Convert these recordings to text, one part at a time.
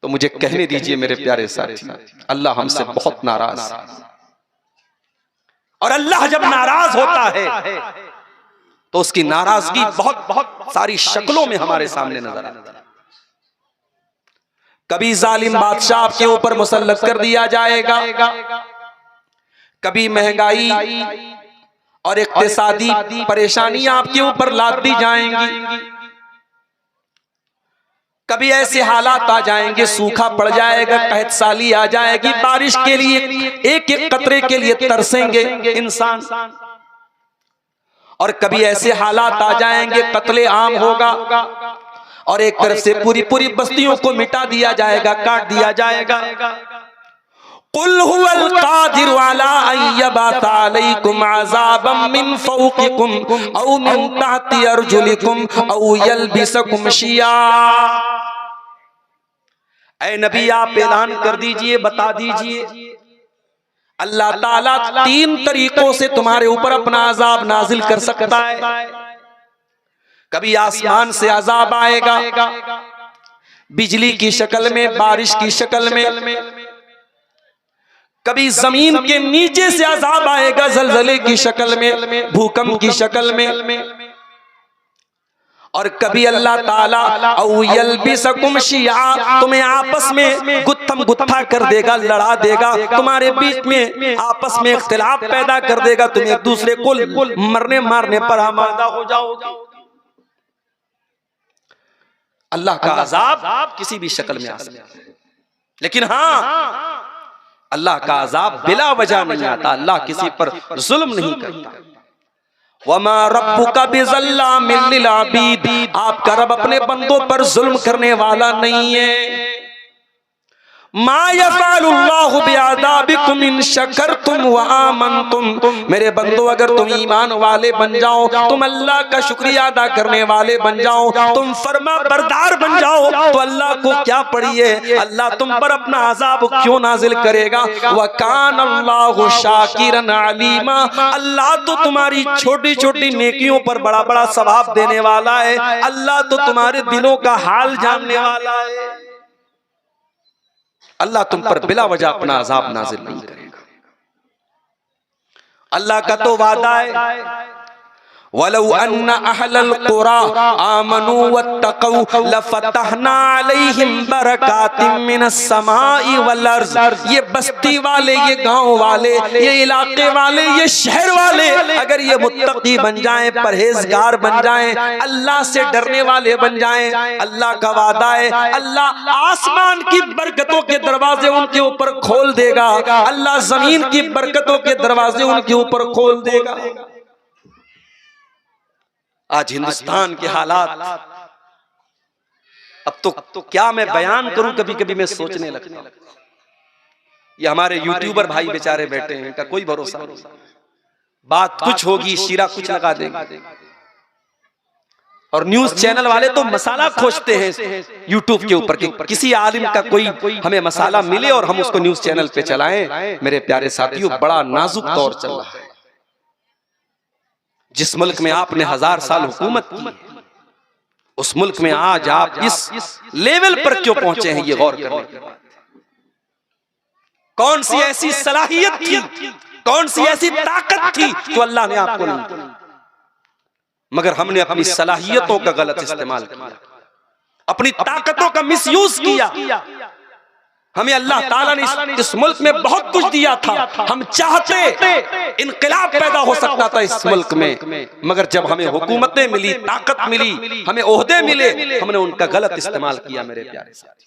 तो मुझे कहने दीजिए मेरे प्यारे साथी, अल्लाह हमसे बहुत नाराज है। और अल्लाह जब नाराज होता है तो उसकी नाराजगी बहुत बहुत सारी शक्लों में हमारे सामने नजर आती है। कभी जालिम बादशाह आपके ऊपर मुसल्लत कर दिया जाएगा, कभी महंगाई और इक्तिसादी परेशानियां आपके ऊपर लाद दी जाएंगी, कभी ऐसे हालात आ जाएंगे, सूखा पड़ जाएगा, कहत साली आ जाएगी, बारिश के लिए एक एक कतरे के लिए तरसेंगे इंसान। और कभी ऐसे हालात आ जाएंगे, कत्ले आम होगा और एक तरफ से पूरी पूरी बस्तियों को मिटा दिया जाएगा, काट दिया जाएगा। कुल हुवल कादिर अला अय्यबअस अलैकुम अज़ाबम मिन फौकिकुम औ मिन तहति अर्जुलिकुम औ यल्बिसकुम शिया। ऐ नबी आप ऐलान कर दीजिए, बता दीजिए, अल्लाह ताला 3 तरीकों से तुम्हारे ऊपर अपना अजाब नाजिल कर सकता है। कभी आसमान से अजाब आएगा, बिजली की शक्ल में, बारिश की शक्ल में, कभी जमीन के नीचे से अजाब आएगा जलजले की शक्ल में, भूकंप की शक्ल में, और कभी अल्लाह ताला औ यल्बिसकुम शिया, तुम्हें आपस में गुत्थम गुत्था कर देगा, लड़ा देगा, तुम्हारे बीच में आपस में इख्तिलाफ पैदा कर देगा, तुम एक दूसरे को मरने मारने पर आमादा हो जाओगे। अल्लाह का अजाब किसी भी शक्ल में आ सकता है, लेकिन हाँ, अल्लाह का अजाब बिला वजह नहीं आता। अल्लाह किसी पर जुल्म नहीं करता। वमा रब्बुका बिज़ल्लामिल लिल अबीद, आपका रब अपने बंदों पर जुल्म करने वाला नहीं है। मा यफ़अलुल्लाहु बिअज़ाबिकुम इन शकरतुम व आमनतुम, मेरे बंदो अगर तुम ईमान वाले बन जाओ, तुम अल्लाह का शुक्रिया अदा करने वाले बन जाओ, तुम फरमा बरदार बन जाओ, तो अल्लाह को क्या पड़ी है, अल्लाह तुम पर अपना अजाब क्यों नाजिल करेगा। व कान अल्लाहु शाकिरन अलीमा, अल्लाह तो तुम्हारी छोटी छोटी नेकियों पर बड़ा बड़ा सवाब देने वाला है, अल्लाह तो तुम्हारे दिलों का हाल जानने वाला है। अल्लाह तुम पर बिला वजह अपना अजाब नाजिल नहीं करेगा। अल्लाह का तो वादा है, वलौ अन्ना अहलल कुरा आमनू वत्तकौ लफतहना अलैहिम बरकातिम मिनस समाई वल अर्ज़। ये बस्ती वाले, ये गांव वाले, ये इलाके वाले, ये शहर वाले अगर ये मुत्तकी बन जाएं, परहेजगार बन जाएं, अल्लाह से डरने वाले बन जाएं, अल्लाह का वादा है, अल्लाह आसमान की बरकतों के दरवाजे उनके ऊपर खोल देगा, अल्लाह जमीन की बरकतों के दरवाजे उनके ऊपर खोल देगा। आज हिंदुस्तान के हालात, अब तो क्या मैं बयान करूं, कभी कभी मैं सोचने लगता हूं। ये हमारे यूट्यूबर भाई बेचारे बैठे हैं, इनका कोई भरोसा नहीं, बात कुछ होगी, शीरा कुछ लगा देंगे। और न्यूज चैनल वाले तो मसाला खोजते हैं यूट्यूब के ऊपर कि किसी आलिम का कोई हमें मसाला मिले और हम उसको न्यूज चैनल पे चलाएं। मेरे प्यारे साथियों, बड़ा नाजुक दौर चल रहा है। जिस मुल्क में आपने 1000 साल हुकूमत की, उस मुल्क में आज आप इस लेवल पर क्यों पहुंचे हैं, ये गौर करने की बात। कौन सी ऐसी सलाहियत थी, कौन सी ऐसी ताकत थी जो अल्लाह ने आपको नहीं दी, मगर हमने अपनी सलाहियतों का गलत इस्तेमाल किया, अपनी ताकतों का मिसयूज किया। हमें अल्लाह ताला ने इस मुल्क में बहुत कुछ दिया था, हम चाहते इनकलाब पैदा हो सकता था इस मुल्क में, मगर जब हमें हुकूमतें मिली, ताकत मिली, हमें ओहदे मिले, हमने उनका गलत इस्तेमाल किया। मेरे प्यारे साथी,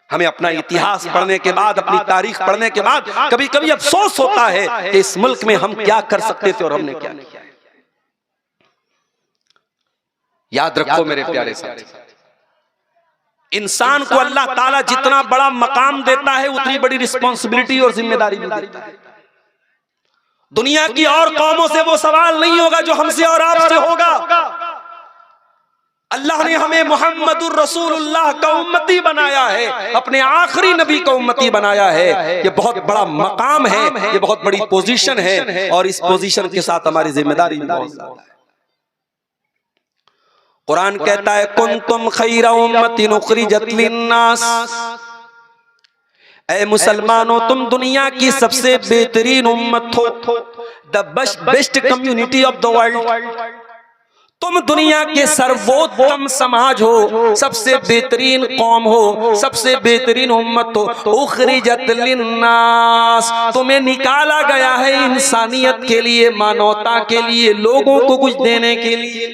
हमें अपना इतिहास पढ़ने के बाद, अपनी तारीख पढ़ने के बाद कभी कभी अफसोस होता है कि इस मुल्क में हम क्या कर सकते थे और हमने क्या किया। याद रखो मेरे प्यारे साथी, इंसान को अल्लाह ताला जितना बड़ा मकाम देता है, उतनी बड़ी रिस्पॉन्सिबिलिटी और जिम्मेदारी भी देता है। दुनिया की और कौमों से वो सवाल नहीं होगा जो हमसे और आपसे होगा। अल्लाह ने हमें मुहम्मदुर रसूलुल्लाह का उम्मती बनाया है, अपने आखिरी नबी का उम्मती बनाया है। ये बहुत बड़ा मकाम है, ये बहुत बड़ी पोजीशन है, और इस पोजीशन के साथ हमारी जिम्मेदारी भी बहुत ज्यादा है। कुरान कहता है कुंतुम खैरा उम्मतिन उखरिजत लिन्नास, ऐ मुसलमानों तुम दुनिया की सबसे बेहतरीन उम्मत हो, the best community of the world. तुम दुनिया के सर्वोत्तम समाज हो, सबसे बेहतरीन कौम हो, सबसे बेहतरीन उम्मत हो। उखरिजत लिन्नास, तुम्हें निकाला गया है इंसानियत के लिए, मानवता के लिए, लोगों को कुछ देने के लिए।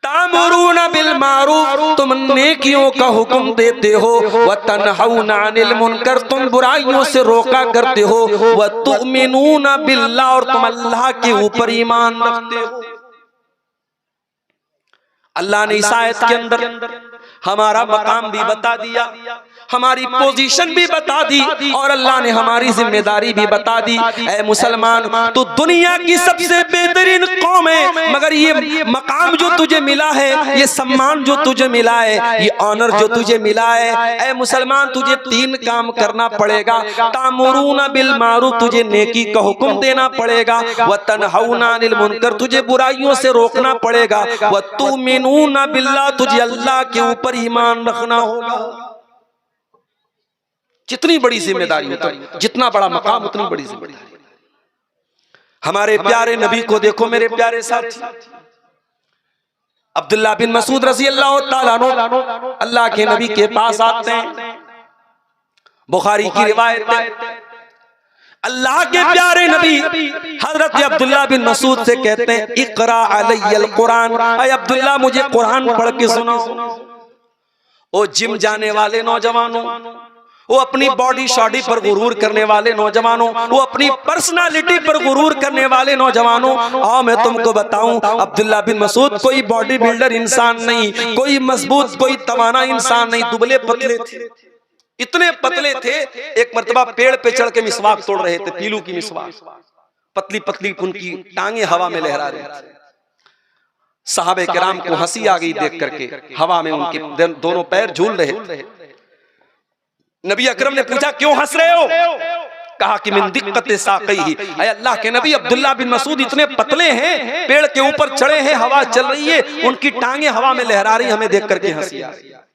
तामुरूना बिल मारूफ, तुम नेकियों का हुक्म देते हो, व तनहौना अनिल मुनकर, तुम बुराइयों से रोका करते हो, व तुमिनूना बिल्लाह, और तुम अल्लाह के ऊपर ईमान रखते हो। अल्लाह ने इस आयत के अंदर हमारा मकाम भी बता दिया, हमारी पोजीशन भी बता दी, और अल्लाह ने हमारी जिम्मेदारी भी बता दी। ऐ मुसलमान, तू दुनिया की सबसे बेहतरीन कौम है, मगर ये मकाम जो तुझे मिला है, ये सम्मान जो तुझे मिला है, ये ऑनर जो तुझे मिला है, ऐ मुसलमान तुझे 3 काम करना पड़ेगा। तामुरूना बिल मारूफ, तुझे नेकी का हुक्म देना पड़ेगा, व तनहौना अनिल मुनकर, तुझे बुराइयों से रोकना पड़ेगा, व तुमिनूना बिल्लाह, तुझे अल्लाह के ऊपर ईमान रखना होगा। जितनी बड़ी जिम्मेदारी होती, जितना बड़ा मकाम उतनी बड़ी जिम्मेदारी। हमारे प्यारे नबी को देखो मेरे प्यारे साथी, अब्दुल्ला बिन मसूद रज़ी अल्लाह ताला अन्हु अल्लाह के नबी के पास आते हैं। बुखारी की रिवायत है, अल्लाह के प्यारे नबी हजरत अब्दुल्ला बिन मसूद से कहते हैं इक़रा अलैयल कुरान, ऐ अब्दुल्ला मुझे कुरान पढ़ के सुनाओ। ओ जिम जाने वाले नौजवानों, वो अपनी बॉडी शॉडी पर गुरूर करने वाले नौजवानों, वो अपनी पर्सनालिटी पर गुरूर करने वाले नौजवानों, आओ मैं तुमको बताऊं, अब्दुल्ला बिन मसूद कोई बॉडी बिल्डर इंसान नहीं, कोई मजबूत कोई तवाना इंसान नहीं, दुबले पतले थे, इतने पतले थे। एक मर्तबा पेड़ पे चढ़ के मिसवाक तोड़ रहे थे, पीलू की मिसवाक, पतली पतली उनकी टांगे हवा में लहरा रही थी। साहबे किराम को हंसी आ गई देख करके, हवा में उनके दोनों पैर झूल रहे थे। नबी अकरम ने पूछा क्यों हंस रहे हो? कहा कि मिन दिक्कत साक़ी, ऐ अल्लाह के नबी अब्दुल्ला बिन मसूद इतने पतले हैं, पेड़ के ऊपर चढ़े हैं, हवा चल रही है, उनकी टांगे हवा में लहरा रही, हमें देख करके हंसी आ रही है।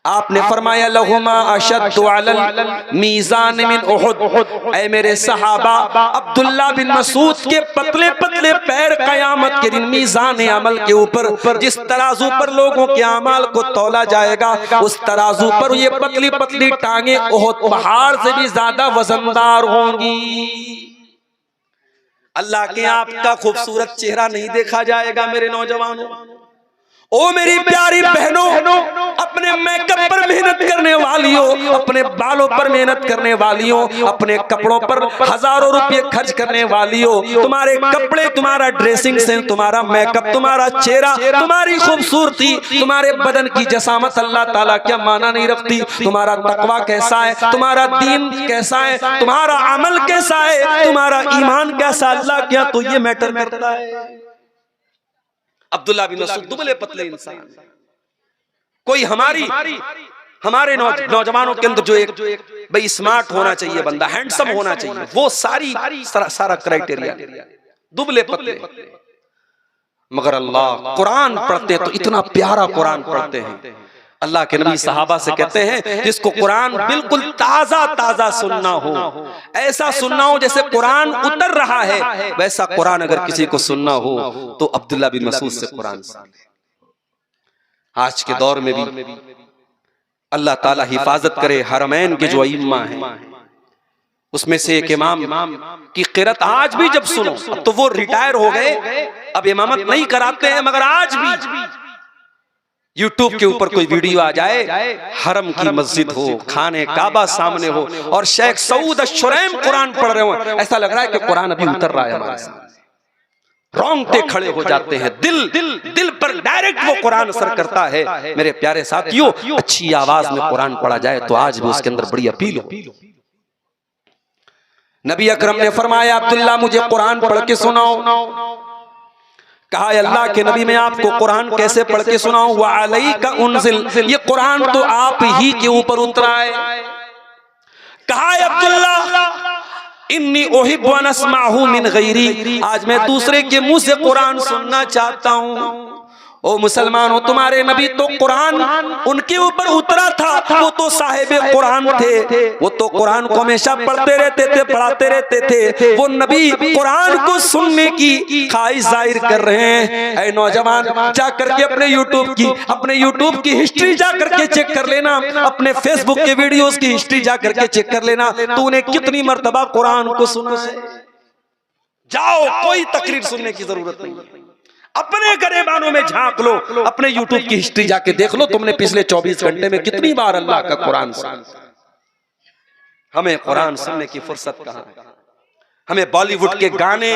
आपने फरमाया लहुमा अशद्दु अलल मीज़ान मिन उहुद, ऐ मेरे सहाबा अब्दुल्ला बिन मसूद के पतले पतले पैर कयामत के दिन मीज़ान अमल के ऊपर, जिस तराजू पर लोगों के अमाल को तौला जाएगा, उस तराजू पर ये पतली पतली टांगे उहुद पहाड़ से भी ज्यादा वजनदार होंगी। अल्लाह के आपका खूबसूरत चेहरा नहीं देखा जाएगा मेरे नौजवानों। ओ मेरी प्यारी बहनों, अपने मेकअप पर मेहनत करने वालियों, अपने बालों पर मेहनत करने वालियों, अपने कपड़ों पर हजारों रुपए खर्च करने वालियों, तुम्हारे कपड़े, तुम्हारा ड्रेसिंग सेंस, तुम्हारा मेकअप, तुम्हारा चेहरा, तुम्हारी खूबसूरती, तुम्हारे बदन की जसामत अल्लाह ताला क्या माना नहीं रखती? तुम्हारा तकवा कैसा है, तुम्हारा दीन कैसा है, तुम्हारा अमल कैसा है, तुम्हारा ईमान कैसा, अल्लाह क्या तो ये मैटर करता है। अब्दुल्ला बिन मसूद दुबले पतले इंसान, कोई हमारे नौजवानों के अंदर जो एक भाई स्मार्ट होना चाहिए, बंदा हैंडसम होना चाहिए, वो सारा क्राइटेरिया, दुबले पतले। मगर अल्लाह कुरान पढ़ते हैं तो इतना प्यारा कुरान पढ़ते हैं। अल्लाह के नबी सहाबा से कहते हैं जिसको कुरान बिल्कुल ताजा ताजा सुनना हो, ऐसा सुनना हो जैसे कुरान उतर रहा है, वैसा कुरान अगर किसी को सुनना हो तो अब्दुल्ला बिन मसूद से कुरान सुन। आज के दौर में भी अल्लाह ताला हिफाजत करे, हरमैन के जो इमाम हैं उसमें से एक इमाम की क़िरात आज भी जब सुनो, अब तो वो रिटायर हो गए, अब इमामत नहीं कराते हैं, मगर आज भी यूट्यूब के ऊपर कोई वीडियो आ जाए, हरम की मस्जिद हो, खाने काबा सामने हो और शेख सऊद अश-शुरैम कुरान पढ़ रहे हो, ऐसा लग रहा है कि कुरान अभी उतर रहा है हमारे सामने। रोंगटे खड़े हो जाते हैं, दिल पर डायरेक्ट वो कुरान असर करता है। मेरे प्यारे साथियों, अच्छी आवाज में कुरान पढ़ा जाए तो आज भी उसके अंदर बड़ी अपील हो। नबी अकरम ने फरमाया अब्दुल्ला मुझे कुरान पढ़ के सुनाओ। कहा अल्लाह के नबी मैं आपको कुरान कैसे पढ़ के सुनाऊं? व अलैका उनज़िल, ये कुरान तो आप ही के ऊपर उतरा है। कहा अब्दुल्ला इन्नी उहिब्बु अन अस्मअहु मिन गैरी, आज मैं दूसरे के मुंह से कुरान सुनना चाहता हूं। ओ मुसलमानों, तुम्हारे नबी तो कुरान उनके ऊपर उतरा था, वो तो साहिब कुरान थे, वो तो कुरान को हमेशा पढ़ते रहते थे, पढ़ाते रहते थे। वो नबी कुरान को सुनने की ख्वाहिश जाहिर कर रहे हैं। ऐ नौजवान, जा करके अपने यूट्यूब की हिस्ट्री जा करके चेक कर लेना, अपने फेसबुक के वीडियोस की हिस्ट्री जा करके चेक कर लेना, तूने कितनी मर्तबा कुरान को सुना है। जाओ, कोई तकरीर सुनने की जरूरत नहीं है, अपने गरेबानों में झांक लो, अपने यूट्यूब की हिस्ट्री जाके देख लो, तुमने पिछले 24 घंटे में कितनी बार अल्लाह का कुरान सुना। हमें कुरान सुनने की फुर्सत कहां है? हमें बॉलीवुड के गाने,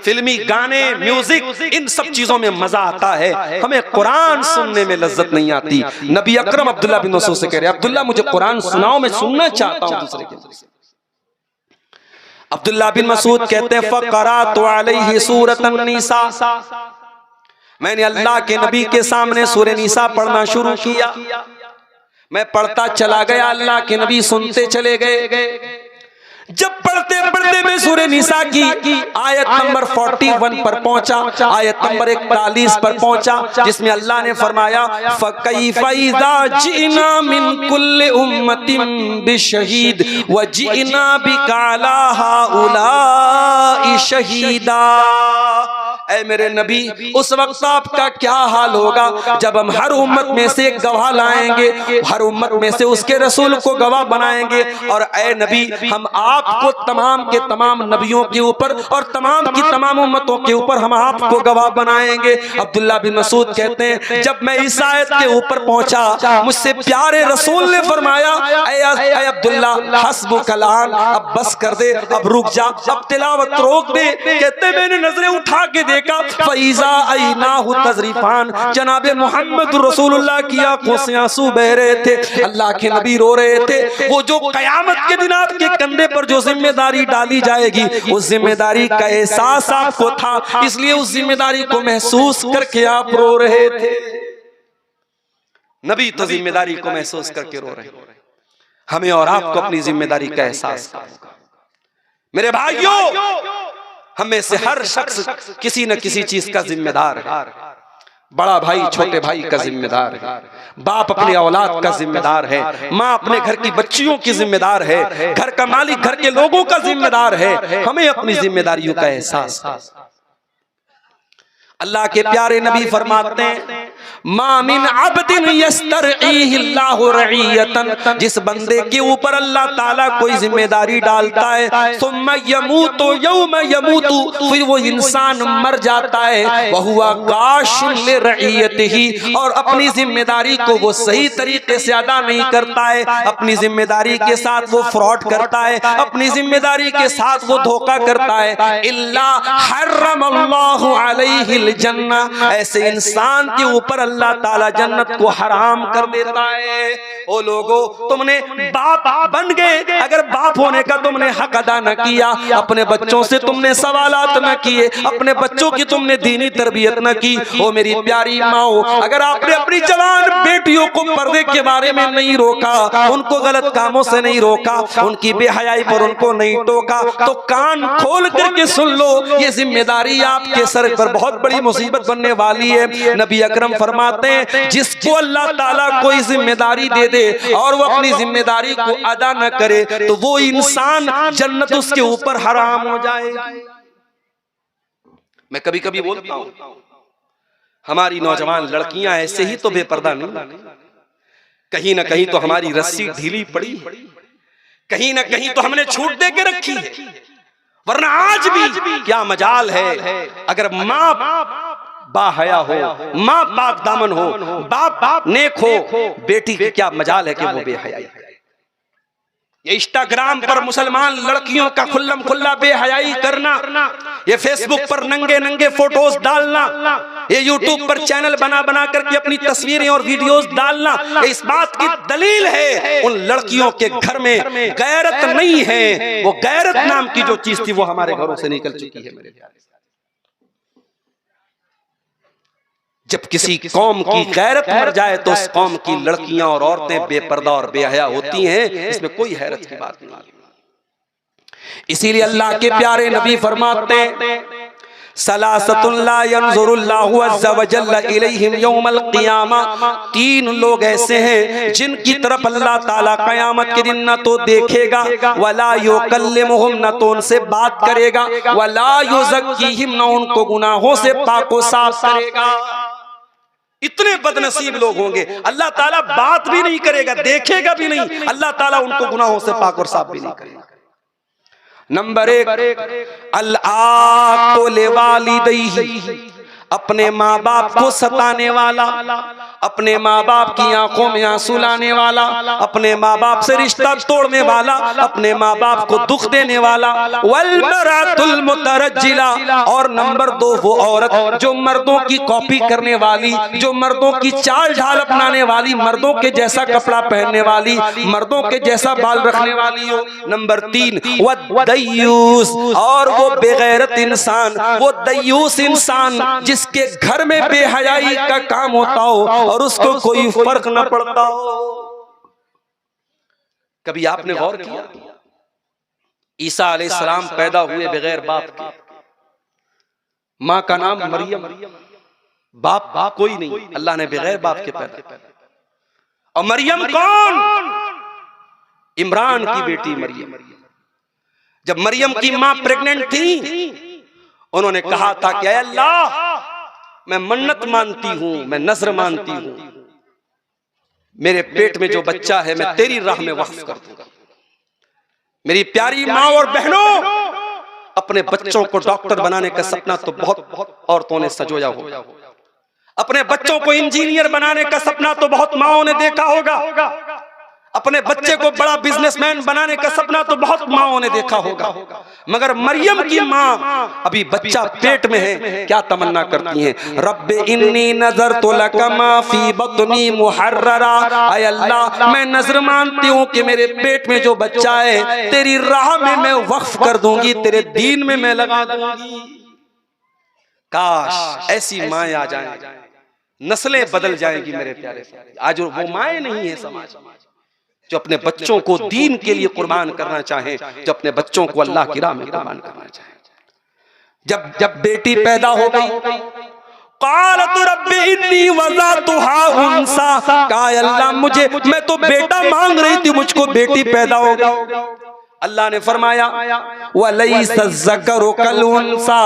फिल्मी गाने, म्यूजिक, इन सब चीजों में मजा आता है, हमें कुरान सुनने में लज्जत नहीं आती। नबी अकरम अब्दुल्ला बिन मसूद से कह रहे, अब्दुल्ला मुझे कुरान सुनाओ, मैं सुनना चाहता हूं दूसरे के। अब्दुल्ला बिन मसूद कहते हैं, फ़क़रातु अलैहि सूरतन निसा, मैंने अल्लाह के नबी के सामने सूरह निसा पढ़ना शुरू किया। मैं पढ़ता चला गया, अल्लाह के नबी सुनते चले गए। जब पढ़ते पढ़ते मैं सूरह निसा की आयत नंबर 41 पर पहुंचा, आयत नंबर 41 पर पहुंचा, जिसमें अल्लाह ने फरमाया, फ़कैफ़ा इज़ा जिना मिन कुल्लि उम्मतिन बिशहीद व जिना बिका अला हाउलाई शहीदा। ऐ मेरे नबी, उस वक्त आपका क्या हाल होगा जब हम हर उम्मत में से एक गवाह लाएंगे, हर उम्मत में से उसके रसूल को गवाह बनाएंगे, और ऐ नबी, हम आपको तमाम के तमाम नबियों के ऊपर और तमाम की तमाम उम्मतों के ऊपर हम आपको गवाह बनाएंगे। अब्दुल्ला बिन मसूद कहते हैं, जब मैं इस आयत के ऊपर पहुंचा, मुझसे प्यारे रसूल ने फरमाया, ऐ अब्दुल्ला, हस्बुक अल-आन, अब बस कर दे, अब रुक जा, अब तिलावत रोक दे। कहते मैंने नजरें उठा के देखा, फैज़ा ऐनाहु तज़रीफान, जनाबे मोहम्मद रसूलुल्लाह की आंखों से आंसू बह रहे थे, अल्लाह के नबी रो रहे थे। वो जो कयामत के दिन आपके कंधे पर जो जिम्मेदारी डाली जाएगी, उस जिम्मेदारी का एहसास आपको था, इसलिए उस जिम्मेदारी को महसूस करके आप रो रहे थे। नबी तो जिम्मेदारी को महसूस करके रो रहे हैं, हमें और आपको अपनी जिम्मेदारी का एहसास। मेरे भाइयों, हमें से हर शख्स किसी न किसी चीज का जिम्मेदार है। बड़ा भाई छोटे भाई का जिम्मेदार है, बाप अपनी औलाद का जिम्मेदार है, माँ अपने घर की बच्चियों की जिम्मेदार है, घर का मालिक घर के लोगों का जिम्मेदार है। हमें अपनी जिम्मेदारियों का एहसास। अल्लाह के प्यारे नबी फरमाते हैं, मा मिन अब्दिन यस्तरईहिल्लाहु रईयतन, जिस बंदे के ऊपर अल्लाह ताला कोई जिम्मेदारी डालता है, सुम्मा यमूतु यौम यमूतु, फिर वो इंसान मर जाता है, वहुवा गाशिन लिरईयतिही, और अपनी जिम्मेदारी को वो सही तरीके से अदा नहीं करता है, अपनी जिम्मेदारी के साथ वो फ्रॉड करता है, अपनी जिम्मेदारी के साथ वो धोखा करता है, इल्ला हर्रमल्लाहु अलैहिल जन्ना, ऐसे इंसान के ऊपर अल्लाह ताला जन्नत को हराम कर देता है। ओ लोगो, तुमने बाप बन गए, अगर बाप होने का तुमने हक अदा न किया, अपने बच्चों से तुमने सवालात न किए, अपने बच्चों की तुमने दीनी तरबियत न की, ओ मेरी प्यारी माओ, अगर आपने अपनी जवान बेटियों को पर्दे के बारे में नहीं रोका, उनको गलत कामों से नहीं रोका, उनकी बेहयाई पर उनको नहीं टोका, तो कान खोल करके सुन लो, ये जिम्मेदारी आपके सर पर बहुत बड़ी मुसीबत बनने वाली है। नबी अकरम फरमाते हैं, जिसको अल्लाह ताला कोई जिम्मेदारी दे दे और वो अपनी जिम्मेदारी को अदा न करे, तो वो इंसान जन्नत उसके ऊपर हराम हो जाए। मैं कभी कभी बोलता हूं, हमारी नौजवान लड़कियां ऐसे ही तो बेपर्दा नहीं, कहीं ना कहीं तो हमारी रस्सी ढीली पड़ी है, कहीं ना कहीं तो हमने छूट दे के रखी है, वरना आज भी क्या मजाल है, अगर माँ बाहया हो, माँ पाक दामन हो, बाप नेक हो, बेटी की क्या मजाल है कि वो बेहयाई है। ये इंस्टाग्राम पर मुसलमान लड़कियों का खुल्लम खुल्ला बेहयाई करना, ये फेसबुक पर नंगे नंगे फोटोज डालना, ये यूट्यूब पर चैनल बना बना करके अपनी तस्वीरें और वीडियोस डालना, इस बात की दलील है उन लड़कियों के घर में गैरत नहीं है। वो गैरत नाम की जो चीज थी वो हमारे घरों से निकल चुकी है। मेरे प्यारे, जब किसी कौम की गैरत मर जाए तो उस कौम की लड़कियां और औरतें बेपर्दा और बेहया होती हैं, इसमें कोई हैरत की बात नहीं। इसीलिए अल्लाह के प्यारे नबी फरमाते हैं, सलासतुन ला यंजुरुल्लाहु अज़्ज़ा व जल्ला इलैहिम यौमल क़ियामा, 3 लोग ऐसे हैं जिनकी तरफ अल्लाह ताला क़यामत के दिन न तो देखेगा, वला युकल्लिमुहुम, न तो उनसे बात करेगा, वला युज़क्कीहिम, न उनको गुनाहों से पाको साफ करेगा। इतने बदनसीब लोग होंगे, अल्लाह ताला बात भी नहीं करेगा, देखेगा भी नहीं, अल्लाह ताला उनको गुनाहों से पाक और साफ भी नहीं करेगा। नंबर 1, अल-आक़ु लिवालिदैहि, अपने माँ बाप को सताने वाला, अपने माँ बाप की आंखों में आंसू लाने वाला, अपने माँ बाप से रिश्ता तोड़ने वाला, अपने माँ बाप को दुख देने वाला। वल मरातुल मुतरज्जिला, और नंबर 2 वो औरत जो मर्दों की कॉपी करने वाली, जो मर्दों की चाल ढाल अपनाने वाली, मर्दों के जैसा कपड़ा पहनने वाली, मर्दों के जैसा बाल रखने वाली हो। नंबर 3 वद्दयूस, और वो बेगैरत इंसान, वो दयूस इंसान जिसके घर में बेहयाई का काम होता हो और उसको कोई फर्क न पड़ता हो। कभी आपने गौर किया, ईसा अलैहिस्सलाम पैदा हुए बगैर बाप के, माँ का नाम मरियम, बाप कोई नहीं, अल्लाह ने बगैर बाप के पैदा। और मरियम कौन? इमरान की बेटी मरियम। जब मरियम की माँ प्रेग्नेंट थी, उन्होंने कहा था कि अल्लाह, मैं मन्नत मानती हूं, मैं नजर मानती हूं, मेरे पेट में जो बच्चा है मैं तेरी राह में वक्फ कर दूंगा। मेरी प्यारी माँ और बहनों, अपने बच्चों को डॉक्टर बनाने का सपना तो बहुत औरतों ने सजोया होगा, अपने बच्चों को इंजीनियर बनाने का सपना तो बहुत माओं ने देखा होगा, अपने बच्चे को बड़ा बिजनेसमैन बनाने का सपना तो बहुत माओं ने देखा होगा। मगर मरियम की माँ, अभी बच्चा पेट में है, क्या तमन्ना करती हैं? रब्बे इन्नी नज़रतु लका मा फी बत्नी मुहर्ररा, ऐ अल्लाह, मैं नजर मानती हूँ कि मेरे पेट में जो बच्चा है तेरी राह में मैं वक्फ कर दूंगी, तेरे दीन में मैं लगा दूंगी। काश ऐसी माएँ आ जाएं, नस्लें बदल जाएंगी मेरे प्यारे। आज वो माएँ नहीं है समाज जो अपने बच्चों को दीन के लिए कुर्बान करना चाहें, जो अपने बच्चों को अल्लाह की राह में कुर्बान करना चाहें। जब बेटी पैदा हो गई, क़ालत रब्बी इन्नी वज़अतुहा उन्सा, कहा अल्लाह मैं तो बेटा मांग रही थी, मुझको बेटी पैदा हो गई। अल्लाह ने फरमाया वलैसा ज़करु कल उन्सा,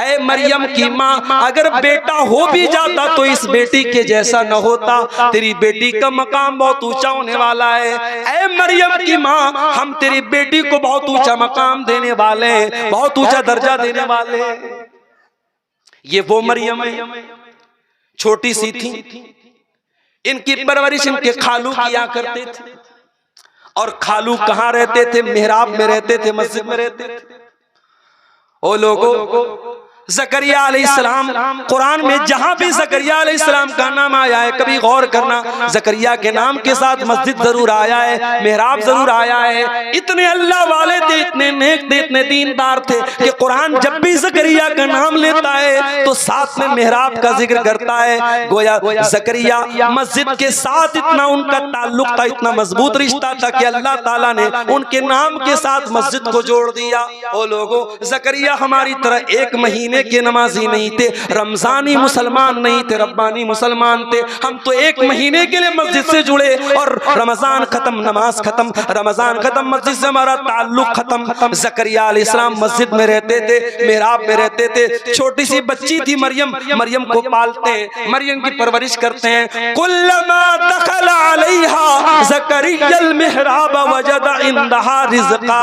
ऐ मरियम की माँ, अगर बेटा हो भी जाता तो इस बेटी के जैसा न होता, तेरी बेटी का मकाम बहुत ऊंचा होने वाला है। ऐ मरियम की माँ, हम तेरी बेटी को बहुत ऊंचा मकाम देने वाले हैं, बहुत ऊंचा दर्जा देने वाले हैं। ये वो मरियम है, छोटी सी थी, इनकी परवरिश इनके खालू किया करते थे। और खालू कहाँ रहते थे? मेहराब में रहते थे, मस्जिद में रहते थे। ओ लोगों, ज़करिया अलैहिस्सलाम, कुरान में जहां भी ज़करिया अलैहिस्सलाम का नाम आया है, कभी गौर करना, ज़करिया के नाम के साथ मस्जिद जरूर आया है, मेहराब जरूर आया है। इतने अल्लाह वाले थे, इतने नेक थे, इतने दीनदार थे कि कुरान जब भी ज़करिया का नाम लेता है तो साथ में मेहराब का जिक्र करता है। गोया ज़करिया मस्जिद के साथ इतना उनका ताल्लुक था, इतना मजबूत रिश्ता था कि अल्लाह ताला ने उनके नाम के साथ मस्जिद को जोड़ दिया। ओ लोगों, ज़करिया हमारी तरह 1 महीने के नमाजी नहीं थे, रमजानी मुसलमान नहीं थे, रब्बानी मुसलमान थे। हम तो 1 महीने के लिए मस्जिद से जुड़े और रमजान खत्म, नमाज खत्म, रमजान खत्म, मस्जिद से हमारा ताल्लुक खत्म। ज़करिया अलैहिस्सलाम मस्जिद में रहते थे, मेहराब में रहते थे। छोटी सी बच्ची थी मरियम, मरियम को पालते हैं, मरियम की परवरिश करते हैं। कुल्लमा दखला अलैहा ज़करियल मिहराब वजदा इंदहा रिज़्क़ा,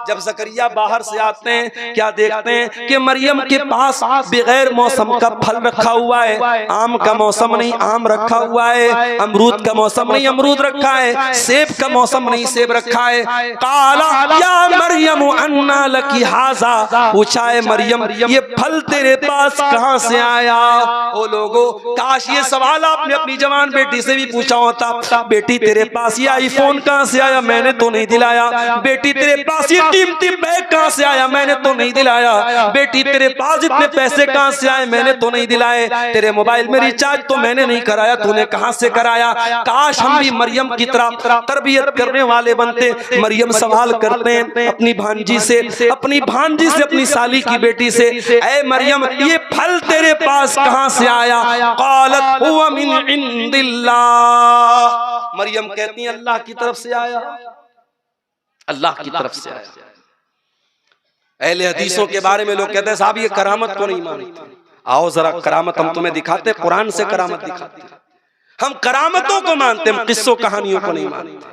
जब ज़करिया बाहर से आते हैं, क्या देखते हैं कि मरियम के पास बगैर मौसम का फल रखा हुआ है। आम का मौसम नहीं, आम रखा हुआ है, अमरूद का मौसम नहीं, अमरूद रखा है, सेब का मौसम नहीं, सेब रखा है। काला या मरियम अन्ना लकी हाजा, पूछा है मरियम, ये फल तेरे पास कहां से आया? ओ लोगों, काश ये सवाल आपने अपनी जवान बेटी से भी पूछा होता। बेटी तेरे पास ये आईफोन कहां से आया? मैंने तो नहीं दिलाया। बेटी तेरे पास ये कीमती बैग कहां से आया, मैंने तो नहीं दिलाया। बेटी तेरे पास इतने पैसे कहां से आए, मैंने तो नहीं दिलाए। तेरे मोबाइल में रिचार्ज तो मैंने नहीं कराया, तूने कहां से कराया। काश हम भी मरियम की तरह तरबियत करने वाले बनते। मरियम सवाल करते हैं अपनी भांजी से, अपनी साली की बेटी से, ऐ मरियम ये फल तेरे पास कहां से आया। क़ालत हुवा मिन इंदिल्लाह, मरियम कहती है अल्लाह की तरफ से आया, अल्लाह की तरफ से आया। अहले हदीसों के बारे में लोग कहते हैं साहब ये करामत को नहीं मानते। आओ जरा करामत हम तुम्हें दिखाते, कुरान से करामत दिखाते। हम करामतों को मानते, हम किस्सों कहानियों को नहीं मानते।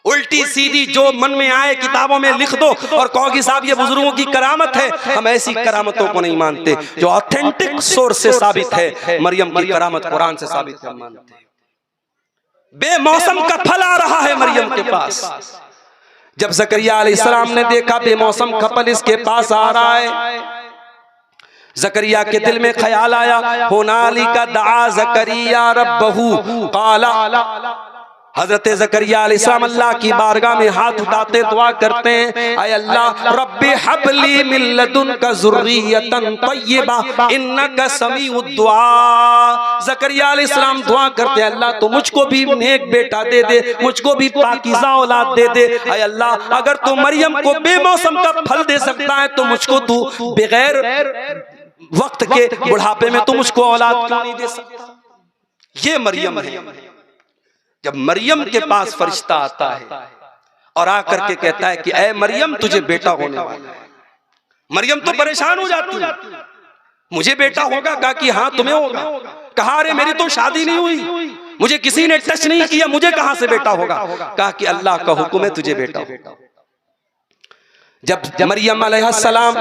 उल्टी सीधी जो मन में आए किताबों में लिख दो और कहोगी साहब ये बुजुर्गों की करामत है, हम ऐसी करामतों को नहीं मानते। जो ऑथेंटिक सोर्स से साबित है, मरियम की करामत कुरान से साबित है, हम मानते हैं। बेमौसम का फल आ रहा है मरियम के पास। जब ज़करिया अलैहिस्सलाम ने देखा बेमौसम का फल इसके पास आ रहा है, ज़करिया के दिल में ख्याल आया, हुनालिका दआ ज़करिया रब्बहू क़ाला। हजरत ज़करिया अलैहिस्सलाम अल्लाह की बारगाह में हाथ उठाते दुआ करते हैं, ऐ अल्लाह रब्बी हबली मिन लदुनका ज़ुर्रियतन तय्यबा इन्नका समीउद दुआ। ज़करिया अलैहिस्सलाम दुआ करते हैं अल्लाह तो मुझको भी नेक बेटा दे दे, मुझको भी पाकीज़ा औलाद दे दे। ऐ अल्लाह अगर तू मरियम को बेमौसम का फल दे सकता है तो मुझको तू बगैर वक्त के बुढ़ापे में तू मुझको औलाद क्यों नहीं दे सकता। ये मरियम है। जब मरियम के पास फरिश्ता आता है और आकर के कहता है कि ऐ मरियम तुझे बेटा होने वाला है, मरियम तो परेशान हो जाती है, मुझे बेटा होगा? कहा कि हाँ तुम्हें होगा। कहा अरे मेरी तो शादी नहीं हुई, मुझे किसी ने टच नहीं किया, मुझे कहां से बेटा होगा? कहा कि अल्लाह का हुक्म है तुझे बेटा होगा। जब मरियम अलैहिस्सलाम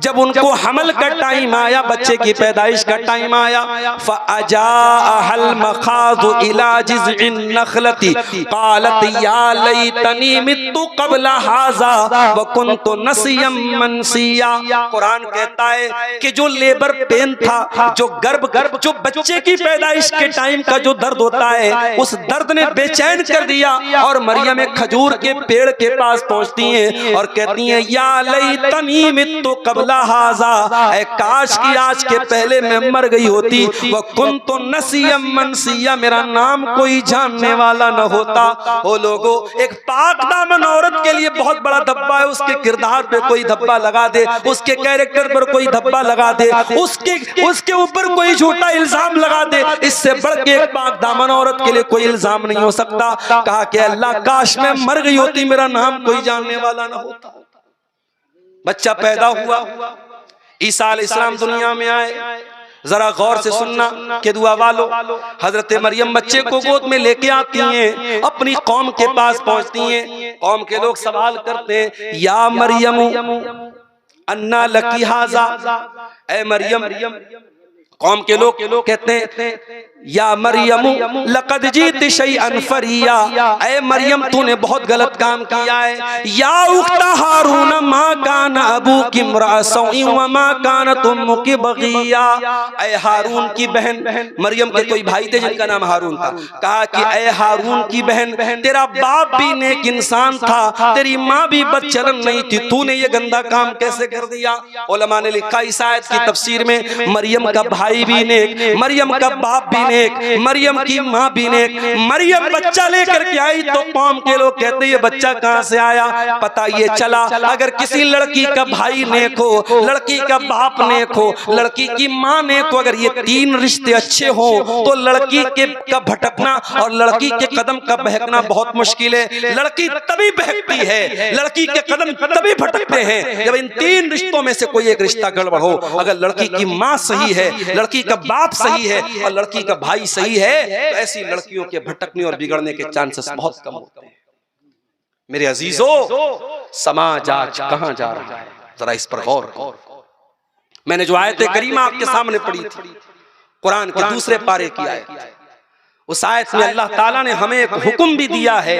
जब उनको हमल का टाइम आया, बच्चे की पैदाइश का टाइम आया, फ़अजाअहल मखाज़ु इला जिज़इन नख़लति क़ालत या लैतनी मित्तु क़ब्ल हाज़ा व कुन्तु नसियम मनसिया। कुरान कहता है कि जो लेबर पेन था, जो गर्भ जो बच्चे की पैदाइश के टाइम का जो दर्द होता है, उस दर्द ने बेचैन कर दिया और मरियम एक खजूर के पेड़ के पास पहुंचती हैं और कहती हैं या लैतनी मित्तु क़ब्ल हाज़ा, ऐ काश की आज के पहले मैं मर गई होती, व कुन्तु नसियम मनसिया, मेरा नाम कोई जानने वाला न होता। ओ लोगो, एक पाक दामन औरत के लिए बहुत बड़ा धब्बा है, उसके किरदार पे कोई धब्बा लगा दे, उसके कैरेक्टर पर कोई धब्बा लगा दे, उसके ऊपर कोई झूठा इल्जाम लगा दे, इससे बढ़ के एक पाक दामन औरत के लिए कोई इल्जाम नहीं हो सकता। कहा कि अल्लाह काश मैं मर गई होती, मेरा नाम कोई जानने वाला न होता। बच्चा पैदा हुआ, ईसा अलैहिस्सलाम दुनिया में आए। जरा गौर से सुनना कि दुआ वालों, हजरत मरियम बच्चे को गोद में लेके आती हैं, अपनी कौम के पास पहुंचती हैं। कौम के लोग सवाल करते हैं या मरियम अन्ना लकी हाजा, ऐ मरियम। कौम के लोग कहते हैं या मरियम लक़द जीति शैअन फरिया, ऐ मरियम तूने बहुत गलत काम किया है। या उख्ता हारून मा कान अबूकी इम्रा सौइन व मा कानत उम्मुकी बगिया, ऐ हारून की बहन। मरियम के कोई भाई थे जिनका नाम हारून था। कहा कि ऐ हारून की बहन, तेरा बाप भी नेक इंसान था, तेरी माँ भी बदचलन नहीं थी, तूने ये गंदा काम कैसे कर दिया। उलमा ने लिखा इस आयत की तफसीर में, मरियम का भाई भी नेक, मरियम का बाप भी नेक, मरियम की माँ भी नेक। मरियम बच्चा लेकर के आई तो कौम के लोग कहते ये बच्चा कहां से आया? पता ये चला अगर किसी लड़की का भाई नेक हो, लड़की का बाप नेक हो, लड़की की माँ नेक हो, अगर ये तीन रिश्ते अच्छे हो तो लड़की के का भटकना और लड़की के कदम का बहकना बहुत मुश्किल है। लड़की तभी बहकती है, लड़की के कदम तभी भटकते हैं जब इन तीन रिश्तों में से कोई एक रिश्ता गड़बड़ हो। अगर लड़की की माँ सही है, लड़की का बाप सही है और लड़की का भाई सही है, तो ऐसी लड़कियों के भटकने और बिगड़ने के चांसेस बहुत कम होते हैं। मेरे अजीजों, समाज आज कहां जा रहा है, जरा इस पर गौर करो। मैंने जो आयत करीमा आपके सामने पढ़ी थी, कुरान के दूसरे पारे की आयत, उस आयत में अल्लाह ताला ने हमें एक हुक्म भी दिया है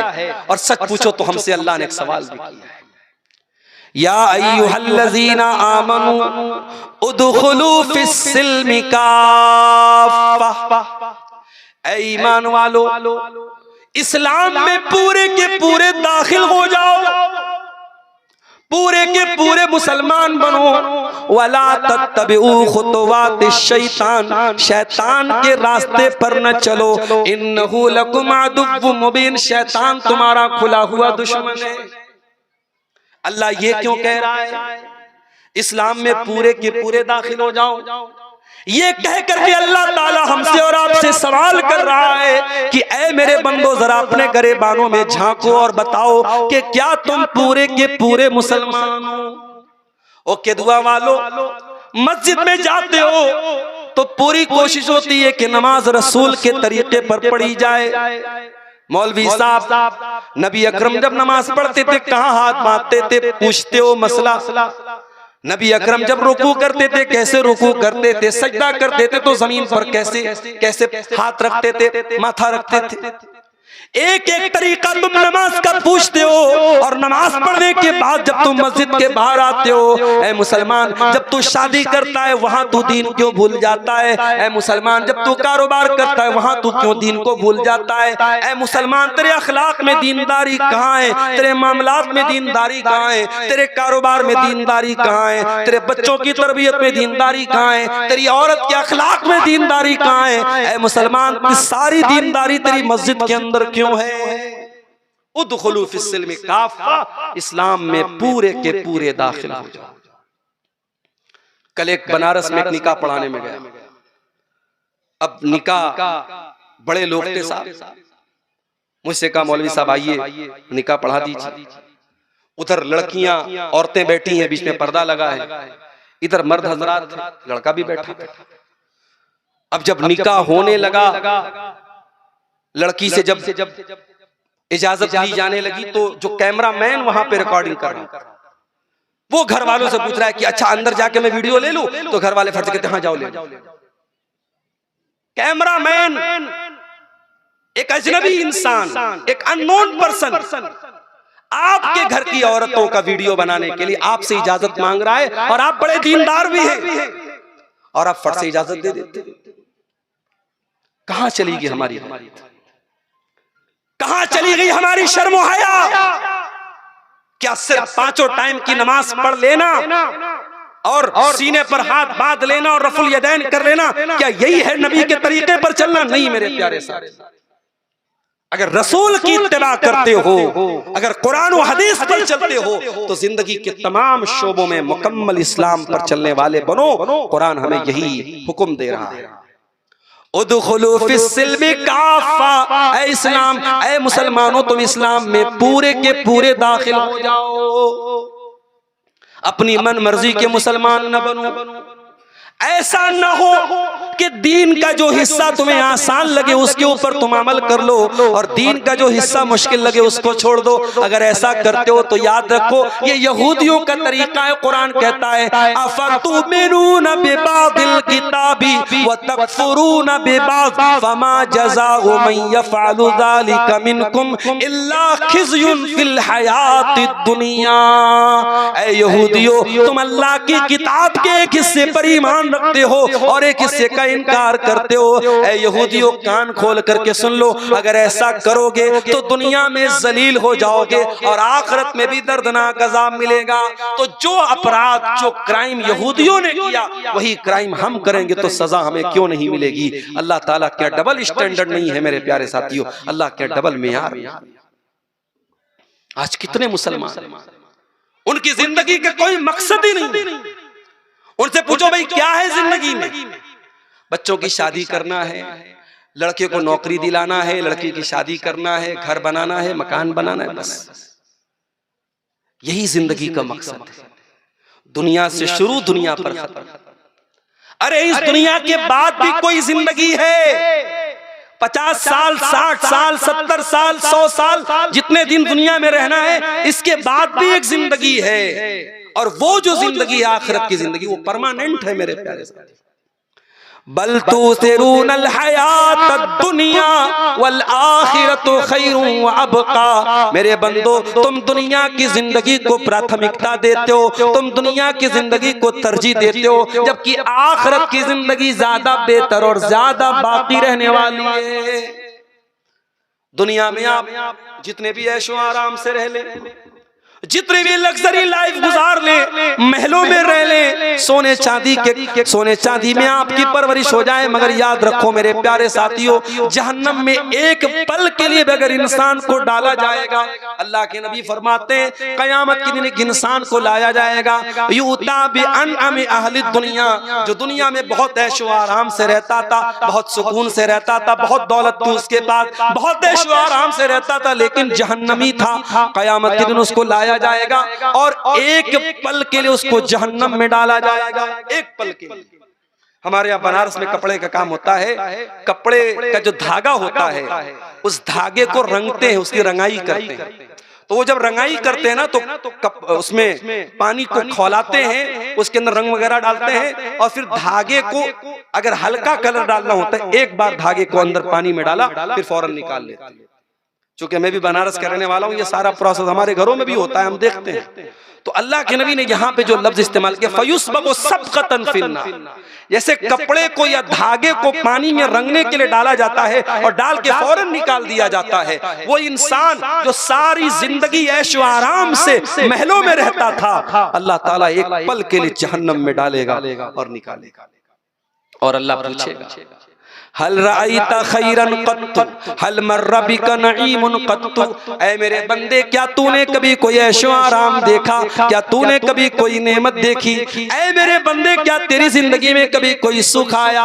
और सच पूछो तो हमसे अल्लाह ने एक सवाल भी किया है। या अय्युहल्लज़ीना आमनू उदखुलू फिस्सिल्मि काफ़ा, ऐ ईमान वालो इस्लाम में पूरे के पूरे दाखिल हो जाओ, पूरे के पूरे मुसलमान बनो। वला तत्तबिउ खुतवातिश शैतान, शैतान के रास्ते पर न चलो। इन्नहु लकुम अदुव्वुम मुबीन, शैतान तुम्हारा खुला हुआ दुश्मन है। अल्लाह ये क्यों कह रहा है इस्लाम में पूरे के पूरे दाखिल हो जाओ? ये कह करके अल्लाह ताला हमसे और आपसे सवाल कर रहा है कि ऐ मेरे बंदो, जरा अपने गरेबानों में झांको और बताओ कि क्या तुम पूरे के पूरे मुसलमान हो? ओ के दुआ वालो, मस्जिद में जाते हो तो पूरी कोशिश होती है कि नमाज रसूल के तरीके पर पढ़ी जाए। मौलवी साहब, नबी अकरम जब नमाज पढ़ते थे कहाँ हाथ बांधते थे? पूछते हो मसला। नबी अकरम जब रुकू करते थे कैसे रुकू करते थे? सजदा करते थे तो जमीन पर कैसे कैसे हाथ रखते थे, माथा रखते थे? एक एक तरीका तुम नमाज का पूछते हो, और नमाज पढ़ने के बाद जब तुम मस्जिद के बाहर आते हो, ऐ मुसलमान, जब तू शादी करता है वहां तू दीन क्यों भूल जाता है? ऐ मुसलमान, जब तू कारोबार करता है वहां तू क्यों दीन को भूल जाता है? ऐ मुसलमान, तेरे अखलाक में दीनदारी कहाँ है? तेरे मामलात में दीनदारी कहाँ है? तेरे कारोबार में दीनदारी कहाँ है? तेरे बच्चों की तरबियत में दीनदारी कहाँ है? तेरी औरत के अखलाक में दीनदारी कहाँ है? ऐ मुसलमान, सारी दीनदारी तेरी मस्जिद के अंदर क्यों है? उदखुलू फिस्सिल्म काफा, इस्लाम में पूरे के पूरे दाखिल हो जाओ। कल एक बनारस में एक निकाह पढ़ाने में गया। अब निकाह बड़े लोग थे साहब, मुझसे कहा मौलवी साहब आइए निकाह पढ़ा दीजिए। उधर लड़कियां औरतें बैठी हैं, बीच में पर्दा लगा है, इधर मर्द हजरात, लड़का भी बैठा। अब जब निकाह होने लगा, लड़की से जब इजाजत ली जाने लगी तो जो कैमरामैन वहां पे रिकॉर्डिंग कर रहा वो घर वालों से पूछ रहा है कि अच्छा अंदर जाके मैं वीडियो ले लूं? तो घर वाले फर्ज कहते हाँ जाओ ले। कैमरामैन एक अजनबी इंसान, एक अननोन पर्सन आपके घर की औरतों का वीडियो बनाने के लिए आपसे इजाजत मांग रहा है, और आप बड़े दीनदार भी हैं और आप फट से इजाजत दे देते। कहां चली गई हमारी, कहां चली गई हमारी शर्म और हया? क्या सिर्फ पांचों टाइम की नमाज पढ़ लेना और सीने पर हाथ बांध लेना और रफुल यदैन कर लेना, क्या यही है नबी के तरीके पर चलना? नहीं मेरे प्यारे साथ, अगर रसूल की इत्तिबा करते हो, अगर कुरान और हदीस पर चलते हो, तो जिंदगी के तमाम शोबों में मुकम्मल इस्लाम पर चलने वाले बनो। कुरान हमें यही हुक्म दे रहा है, उदखुलू फिस्सिल्मि काफा, ऐ इस्लाम, ऐ मुसलमानों, तुम इस्लाम में पूरे के पूरे दाखिल हो जाओ। अपनी मन मर्जी के मुसलमान न बनो। ऐसा न हो कि दीन का जो हिस्सा तुम्हें आसान लगे उसके ऊपर तुम अमल कर लो, और दीन का जो हिस्सा मुश्किल लगे उसको छोड़ दो। अगर ऐसा करते हो तो याद रखो ये यहूदियों का तरीका है। कुरान कहता है अफतुमिनून बिबादिल किताबी व तकफुरून बिबाद फमा जज़ाउ मन यफअलु ज़ालिका मिनकुम इल्ला खिज़युन फिल हयातिद दुनिया। ऐ यहूदियों, तुम अल्लाह की किताब के एक हिस्से पर ईमान रखते हो और एक हिस्से का इनकार करते हो। ऐ यहूदियों, कान खोल करके सुन लो, अगर ऐसा करोगे तो दुनिया में जलील हो जाओगे और आखिरत में भी दर्दनाक अज़ाब मिलेगा। तो जो अपराध, जो क्राइम यहूदियों ने किया वही क्राइम हम करेंगे तो सजा हमें क्यों नहीं मिलेगी? अल्लाह ताला क्या डबल स्टैंडर्ड नहीं है मेरे प्यारे साथियों? अल्लाह क्या डबल मेयार? आज कितने मुसलमान, उनकी जिंदगी का कोई मकसद ही नहीं। उनसे पूछो भाई क्या है जिंदगी में? बच्चों की शादी करना है, लड़के को नौकरी दिलाना है, लड़की की शादी करना है, घर बनाना है, मकान बनाना है, बस यही जिंदगी का मकसद है। दुनिया से शुरू, दुनिया पर खत्म। अरे इस दुनिया के बाद भी कोई जिंदगी है? 50 साल, 60 साल, 70 साल, 100 साल, जितने दिन दुनिया में रहना है, इसके बाद भी एक जिंदगी है। और वो जो जिंदगी आखिरत की जिंदगी, वो परमानेंट है मेरे प्यारे साथी। बल तुसिरूनल हयातद दुनिया वल आखिरतु खैरुन व अबका। मेरे बंदो, तुम दुनिया की जिंदगी को प्राथमिकता देते हो, तुम दुनिया की जिंदगी को तरजीह देते हो, जबकि आखिरत की जिंदगी ज्यादा बेहतर और ज्यादा बाकी रहने वाली है। दुनिया में आप जितने भी ऐशो आराम से रह ले, जितने भी लग्जरी लाइफ गुजार ले, महलों में रह ले, सोने चांदी में आपकी परवरिश हो जाए, मगर याद रखो मेरे प्यारे साथियों, जहन्नम में एक पल के लिए अगर इंसान को डाला जाएगा, अल्लाह के नबी फरमाते हैं कयामत के दिन एक इंसान को लाया जाएगा, युता बिअनअमि अहली दुनिया, जो दुनिया में बहुत ऐशो आराम से रहता था, बहुत सुकून से रहता था, बहुत दौलत थी उसके पास, बहुत ऐशो आराम से रहता था, लेकिन जहन्नमी था। कयामत के दिन उसको लाया जाएगा और एक पल के लिए उसको जहन्नम में डाला जाएगा, एक पल के लिए। हमारे यहाँ बनारस में कपड़े का काम होता है, कपड़े का जो धागा होता है उस धागे को रंगते हैं, उसकी रंगाई करते हैं। तो वो जब रंगाई करते हैं ना तो उसमें पानी को खौलाते हैं, उसके अंदर रंग वगैरह डालते हैं और फिर धागे को अगर हल्का कलर डालना होता है, एक बार धागे को अंदर पानी में डाला फिर फौरन निकाल लेते हैं। चूंकि मैं भी बनारस का रहने वाला हूँ, ये सारा प्रोसेस हमारे घरों में भी होता है, हम देखते हैं। तो अल्लाह के नबी ने यहाँ पे जो लफ्ज इस्तेमाल किया, फयुस्बगु सबकतन फिन्नार, जैसे कपड़े को या धागे को पानी में रंगने के लिए डाला जाता है और डाल के फौरन निकाल दिया जाता है, वो इंसान जो सारी जिंदगी ऐशो आराम से महलों में रहता था, अल्लाह ताला एक पल के लिए जहन्नम में डालेगा और निकालेगा। और अल्लाह पूछेगा हल रअयता खैरन कत्तु हल मर्रा बिका नईमुन कत्तु, ऐ मेरे बंदे क्या तूने कभी कोई ऐशो आराम देखा, क्या तूने कभी कोई नेमत देखी, ऐ मेरे बंदे क्या तेरी जिंदगी में कभी कोई सुख आया।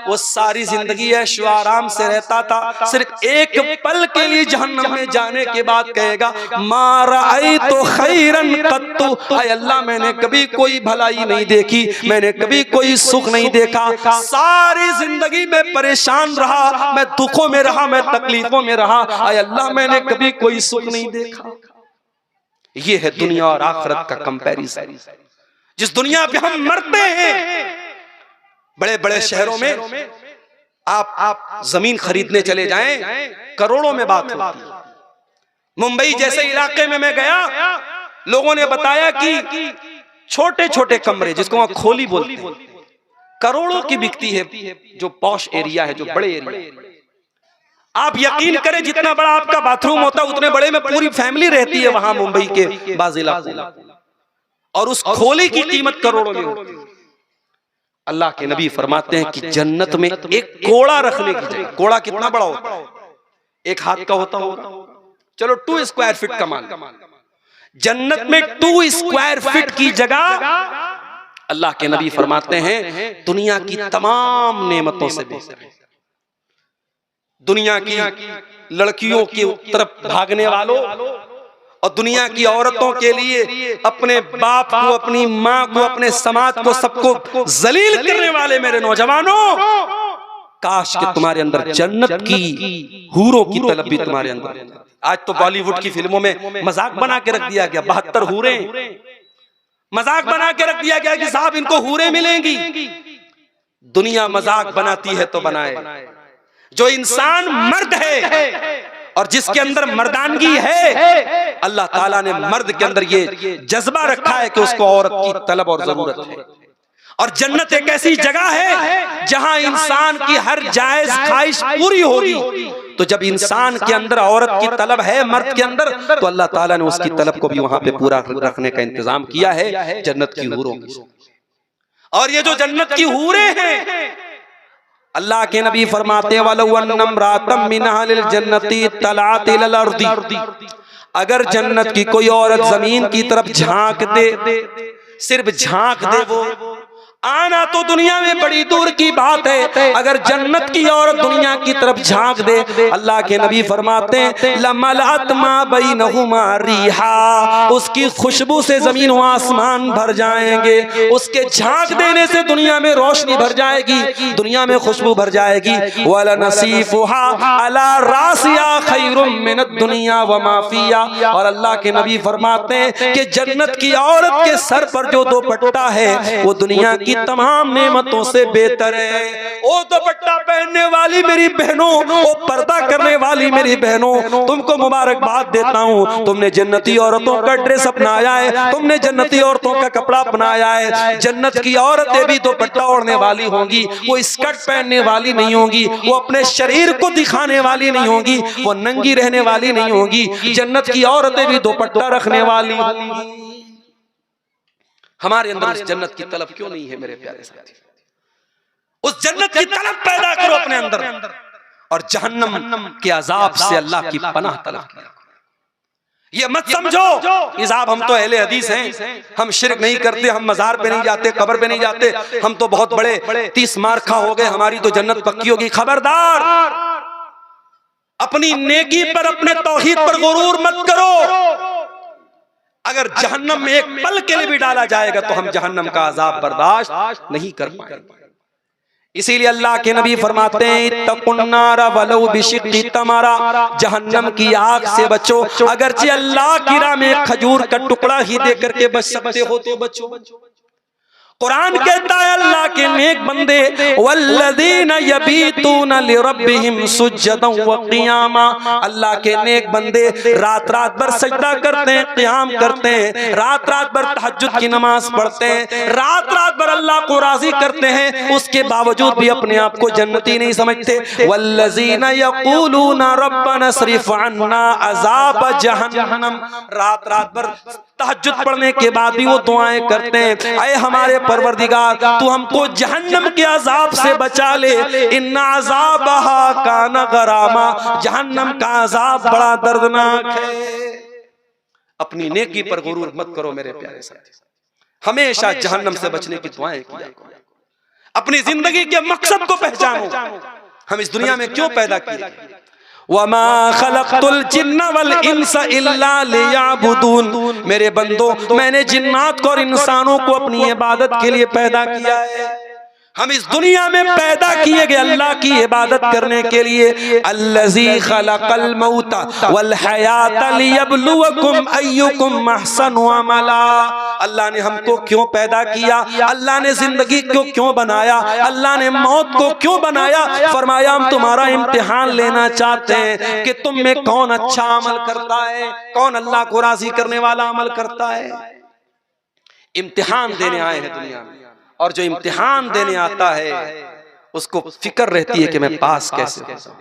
वो सारी जिंदगी ऐशो आराम से रहता था, सिर्फ एक पल के लिए जहन्नम में जाने के बाद कहेगा मा रअयतु खैरन कत्तु, ऐ अल्लाह मैंने कभी कोई भलाई नहीं देखी, मैंने कभी कोई सुख नहीं देखा, सारी जिंदगी में परेशान रहा, मैं दुखों में रहा, मैं तकलीफों में रहा, आय अल्लाह मैंने कभी कोई सुख नहीं देखा। ये है दुनिया और आखिरत का कंपैरिजन। जिस दुनिया पे हम मरते हैं, बड़े बड़े शहरों में आप जमीन खरीदने चले जाएं, करोड़ों में बात होती है। मुंबई जैसे इलाके में मैं गया, लोगों ने बताया कि छोटे छोटे कमरे, जिसको वहां खोली बोलते हैं, करोड़ों की बिकती है। जो पॉश एरिया है, जो बड़े एरिया, आप यकीन करें जितना बड़ा आपका बाथरूम होता है उतने बड़े में पूरी फैमिली रहती है वहां मुंबई के बाज़ इलाकों में, और उस खोली की कीमत करोड़ों में होती है। अल्लाह के नबी फरमाते हैं कि जन्नत में एक कोड़ा रखने की जगह, कोड़ा कितना बड़ा होता है, एक हाथ का होता होगा, चलो 2 स्क्वायर फीट का मान, जन्नत में 2 स्क्वायर फीट की जगह अल्लाह के नबी फरमाते हैं दुनिया की तमाम नेमतों से बेहतर है। दुनिया की लड़कियों की तरफ भागने वालों और दुनिया की औरतों के लिए अपने बाप को, अपनी माँ को, अपने समाज को, सबको जलील करने वाले मेरे नौजवानों, काश कि तुम्हारे अंदर जन्नत की हूरों की तलब भी तुम्हारे अंदर। आज तो बॉलीवुड की फिल्मों में मजाक बना के रख दिया गया, 72 हूरें, मजाक बना के रख दिया गया कि साहब इनको हूरें मिलेंगी। दुनिया मजाक बनाती है तो बनाए, जो इंसान मर्द है और जिसके अंदर मर्दानगी है, अल्लाह ताला ने मर्द के अंदर ये जज्बा रखा है कि उसको औरत की तलब और जरूरत है। और जन्नत एक ऐसी जगह है जहां इंसान की हर जायज ख्वाहिश पूरी होगी। तो जब इंसान के अंदर औरत की तलब है, मर्द के अंदर, तो अल्लाह ताला ने उसकी तलब को भी वहां पे पूरा रखने का इंतजाम किया है जन्नत की हूरों की। और ये जो जन्नत की हूरें हैं, अल्लाह के नबी फरमाते अगर जन्नत की कोई औरत जमीन की तरफ झांक दे, सिर्फ झांक दे, वो आना तो दुनिया में बड़ी दूर की बात है, अगर जन्नत की औरत दुनिया की तरफ झांक दे, अल्लाह के नबी फरमाते हैं लमलअत मा बैनहुमा रिहा, उसकी खुशबू से जमीन व आसमान भर जाएंगे। उसके झांक देने से दुनिया में रोशनी भर जाएगी, दुनिया में खुशबू भर जाएगी। वला नसीफुहा अला रासिया खैरुम मिनद दुनिया व मा फिया, और अल्लाह के नबी फरमाते हैं कि जन्नत की औरत के सर पर जो दुपट्टा है वो दुनिया की की तमाम नेमतों से बेहतर है। ओ दुपट्टा पहनने वाली मेरी बहनों, ओ पर्दा करने वाली मेरी बहनों, तुमको मुबारकबाद देता हूँ। तुमने जन्नती औरतों का ड्रेस अपनाया है, तुमने जन्नती औरतों का कपड़ा अपनाया है। जन्नत की औरतें भी दुपट्टा ओढ़ने वाली होंगी, वो स्कर्ट पहनने वाली नहीं होंगी, वो अपने शरीर को दिखाने वाली नहीं होंगी, वो नंगी रहने वाली नहीं होगी। जन्नत की औरतें भी दुपट्टा रखने वाली होंगी। हमारे अंदर उस जन्नत की तलब क्यों नहीं है मेरे प्यारे साथी? उस जन्नत की तलब पैदा करो अपने अंदर और जहन्नम के अजाब से अल्लाह की पनाह तलब करो। ये मत समझो कि साहब हम तो अहले हदीस हैं, हम शिरक नहीं करते, हम मजार पे नहीं जाते, कब्र पे नहीं जाते, हम तो बहुत बड़े 30 मार्खा हो गए, हमारी तो जन्नत पक्की होगी। खबरदार, अपनी नेकी पर, अपने तौहीद पर गुरूर मत करो। अगर जहन्नम में एक पल के लिए भी डाला जाएगा तो हम जहन्नम का अजाब बर्दाश्त नहीं कर पाएंगे। इसीलिए अल्लाह के नबी फरमाते हैं, इत्तकुन्नारा वलौ बिशिक्की तमरा, जहन्नम की आग से बचो, अगरचे अल्लाह की राह में खजूर का टुकड़ा ही दे करके बच सकते हो तो बचो। कुरान कहता है अल्लाह के नेक बंदे, वल्लज़ीना यबीतूना लिरब्बिहिम सुज्जदन व क़ियामा, अल्लाह के नेक बंदे रात रात भर सजदा करते हैं, क़ियाम करते हैं, रात रात भर तहज्जुद की नमाज पढ़ते हैं, रात रात भर अल्लाह को राजी करते हैं, उसके बावजूद भी अपने आप को जन्नती नहीं समझते। वल्लज़ीना यक़ूलूना रब्बना स्रिफ़ अन्ना अज़ाब जहन्नम, रात रात भर तहज्जुद पढ़ने के बाद भी वो दुआएं करते हैं, ऐ हमारे परवरदिगार तू हमको जहन्नम के अजाब से बचा ले, इन्ना अज़ाबहा काना गरामा, जहन्नम का अजाब बड़ा दर्दनाक है। अपनी नेकी पर गुरूर मत करो मेरे प्यारे साथी, हमेशा जहन्नम से बचने की दुआएं किया करो। अपनी जिंदगी के मकसद को पहचानो, हम इस दुनिया में क्यों पैदा किए। वमा खलक़तुल जिन्ना वल इंसा इल्ला लियअबुदून, मेरे बंदो मैंने जिन्नात को और इंसानों को अपनी इबादत के लिए पैदा किया है। हम इस दुनिया में पैदा किए गए अल्लाह की इबादत करने के लिए। अल्लज़ी खलक़ल मौता वल हयाता लियब्लुवकुम अय्युकुम अहसनु अमला, अल्लाह ने हमको क्यों पैदा किया, अल्लाह ने जिंदगी को क्यों बनाया, अल्लाह ने मौत को क्यों बनाया। फरमाया हम तुम्हारा इम्तिहान लेना चाहते हैं कि तुम में कौन अच्छा अमल करता है, कौन अल्लाह को राजी करने वाला अमल करता है। इम्तिहान देने आए हैं दुनिया में, और जो इम्तिहान देने आता है उसको फिक्र रहती है कि मैं पास कैसे हो जाऊं,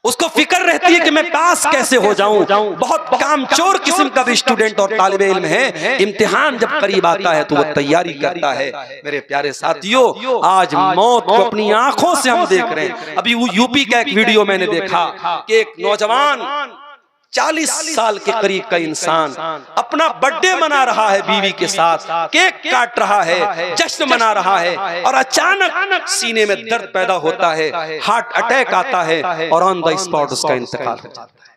उसको फिक्र रहती है कि मैं पास कैसे हो जाऊं। बहुत कामचोर किस्म का भी स्टूडेंट और तालिब इल्म है, इम्तिहान जब करीब आता है तो वो तैयारी करता है। मेरे प्यारे साथियों, आज मौत को अपनी आंखों से हम देख रहे हैं। अभी वो यूपी का एक वीडियो मैंने देखा कि एक नौजवान 40 साल के करीब का इंसान अपना बर्थडे मना रहा है, बीवी के साथ केक काट रहा है, जश्न मना रहा है, और अचानक सीने में दर्द पैदा होता है, हार्ट अटैक आता है और ऑन द स्पॉट उसका इंतकाल हो जाता है।